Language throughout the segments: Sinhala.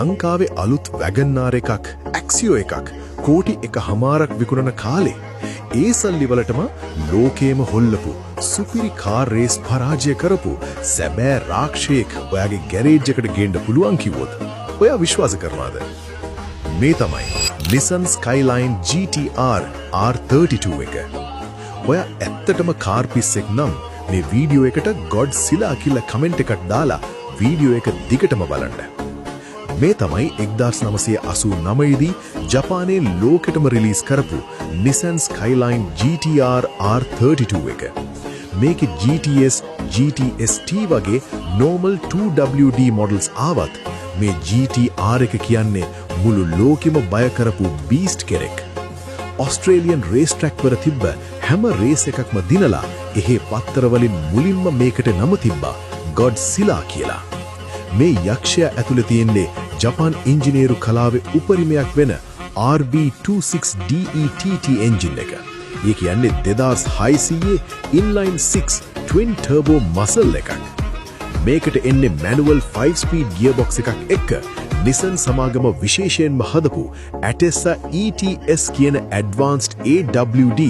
ලංකාවේ අලුත් වැගන්නාර එකක් ඇක්සියෝ එකක් කෝටි 1.5ක් විකුණන කාලේ ඒ සල්ලි වලටම ලෝකේම හොල්ලපු සුපිරි කාර් රේස් පරාජය කරපු සැබෑ රාක්ෂයෙක් ඔයාගේ ගෑරේජ් එකට ගේන්න පුළුවන් කිව්වොත් ඔයා විශ්වාස කරනවද? මේ තමයි Nissan Skyline GT-R R32 එක. ඔයා ඇත්තටම කාර් පිස්සෙක් නම් මේ වීඩියෝ එකට Godzilla කියලා කමෙන්ට් එකක් දාලා වීඩියෝ එක දිගටම බලන්න. මේ තමයි 1989 දී ජපානයේ ලෝකෙටම රිලීස් කරපු Nissan Skyline GT-R R32 එක. මේකේ GTS, GTS-T වගේ normal 2WD models ආවත් මේ GT-R එක කියන්නේ මුළු ලෝකෙම බය කරපු බීස්ට් කෙනෙක්. ඔස්ට්‍රේලියන් රේස් ට්‍රැක් වල තිබ්බ හැම රේස් එකක්ම දිනලා එහේ පත්තර වලින් මුලින්ම මේකට නම තිබ්බා Godzilla කියලා. මේ යක්ෂයා ඇතුළේ තියෙන්නේ ජපාන් ඉංජිනේරු කලාවේ උපරිමයක් වෙන RB26DETT එන්ජින් එක. ඒ කියන්නේ 2600 inline 6 twin turbo muscle එකක්. මේකට එන්නේ manual 5-speed gearbox එකක් එක්ක Nissan සමාගම විශේෂයෙන්ම හදපු Atessa ETS කියන advanced AWD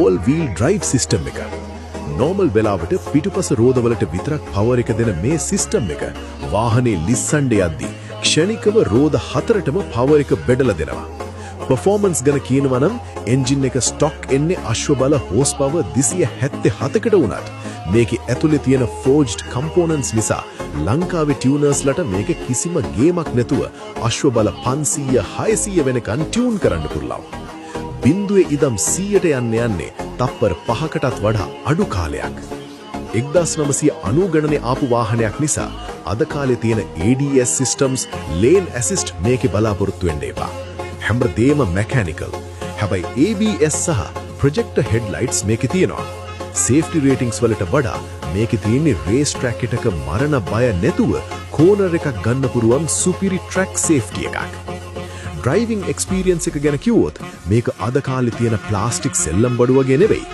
all wheel drive system එක. normal වෙලාවට පිටුපස රෝදවලට විතරක් power එක දෙන මේ system එක වාහනේ ලිස්සන්න යද්දී ක්ෂණිකව රෝද 4ටම power එක බෙදලා දෙනවා. performance ගැන කියනවා නම් engine එක stock එන්නේ අශ්ව බල horsepower 277කට වුණත් මේකේ ඇතුලේ තියෙන forged components නිසා ලංකාවේ tuners-ලට මේක කිසිම ගේමක් නැතුව අශ්ව බල 500 600 වෙනකන් tune කරන්න පුළුවන්. බිඳුවේ ඉදම් 100ට යන්නේ තප්පර 5කටත් වඩා අඩු කාලයක්. 1990 ගණනේ ආපු වාහනයක් නිසා අද කාලේ තියෙන ADS systems, lane assist මේකේ බලාපොරොත්තු වෙන්න එපා. හැමදේම mechanical. හැබැයි ABS සහ projector headlights මේකේ තියෙනවා. safety ratings වලට වඩා මේකේ තියෙන්නේ race track එකක මරණ බය නැතුව corner එකක් ගන්න පුරුවන් superior track safety එකක්. driving experience එක ගැන කිව්වොත් මේක අද කාලේ තියෙන plastic සෙල්ලම් බඩු වගේ නෙවෙයි.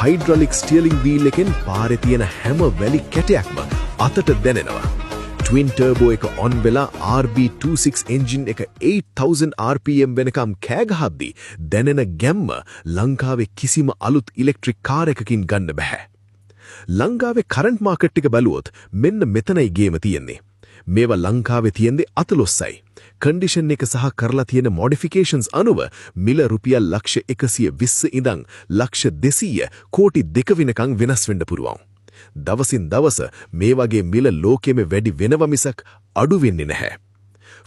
hydraulic steering wheel එකෙන් පාරේ තියෙන හැම වැලි කැටයක්ම අතට දැනෙනවා. twin turbo එක on වෙලා RB26 engine එක 8000 rpm වෙනකම් කෑ ගහද්දී දැනෙන ගැම්ම ලංකාවේ කිසිම අලුත් electric car එකකින් ගන්න බෑ. ලංකාවේ current market එක බැලුවොත් මෙන්න මෙතනයි ගේම තියෙන්නේ. මේවා ලංකාවේ තියෙන්නේ අතලොස්සයි. condition එක සහ කරලා තියෙන modifications අනුව මිල රුපියල් ලක්ෂ 120 ඉඳන් ලක්ෂ 200 කෝටි 2 වෙනකන් වෙනස් වෙන්න පුළුවන්. දවසින් දවස මේ වගේ මිල ලෝකෙම වැඩි වෙනව මිසක් අඩු වෙන්නේ නැහැ.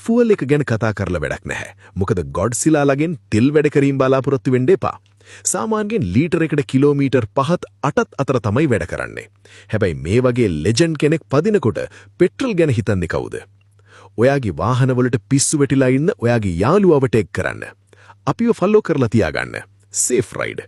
ෆුවල් එක ගැන කතා කරලා වැඩක් නැහැ. මොකද Godzilla ලගෙන් තෙල් වැඩ කිරීම බලාපොරොත්තු වෙන්න එපා. සාමාන්‍යයෙන් ලීටර එකකට කිලෝමීටර් 5ත් 8ත් අතර තමයි වැඩ කරන්නේ. හැබැයි මේ වගේ ලෙජන්ඩ් කෙනෙක් පදිනකොට පෙට්‍රල් ගැන හිතන්නේ කවුද? ඔයාගේ වාහන වලට පිස්සු වැටිලා ඉන්න ඔයාගේ යාළුවව ටෙක් කරන්න. අපිව ෆලෝ කරලා තියාගන්න. safe ride.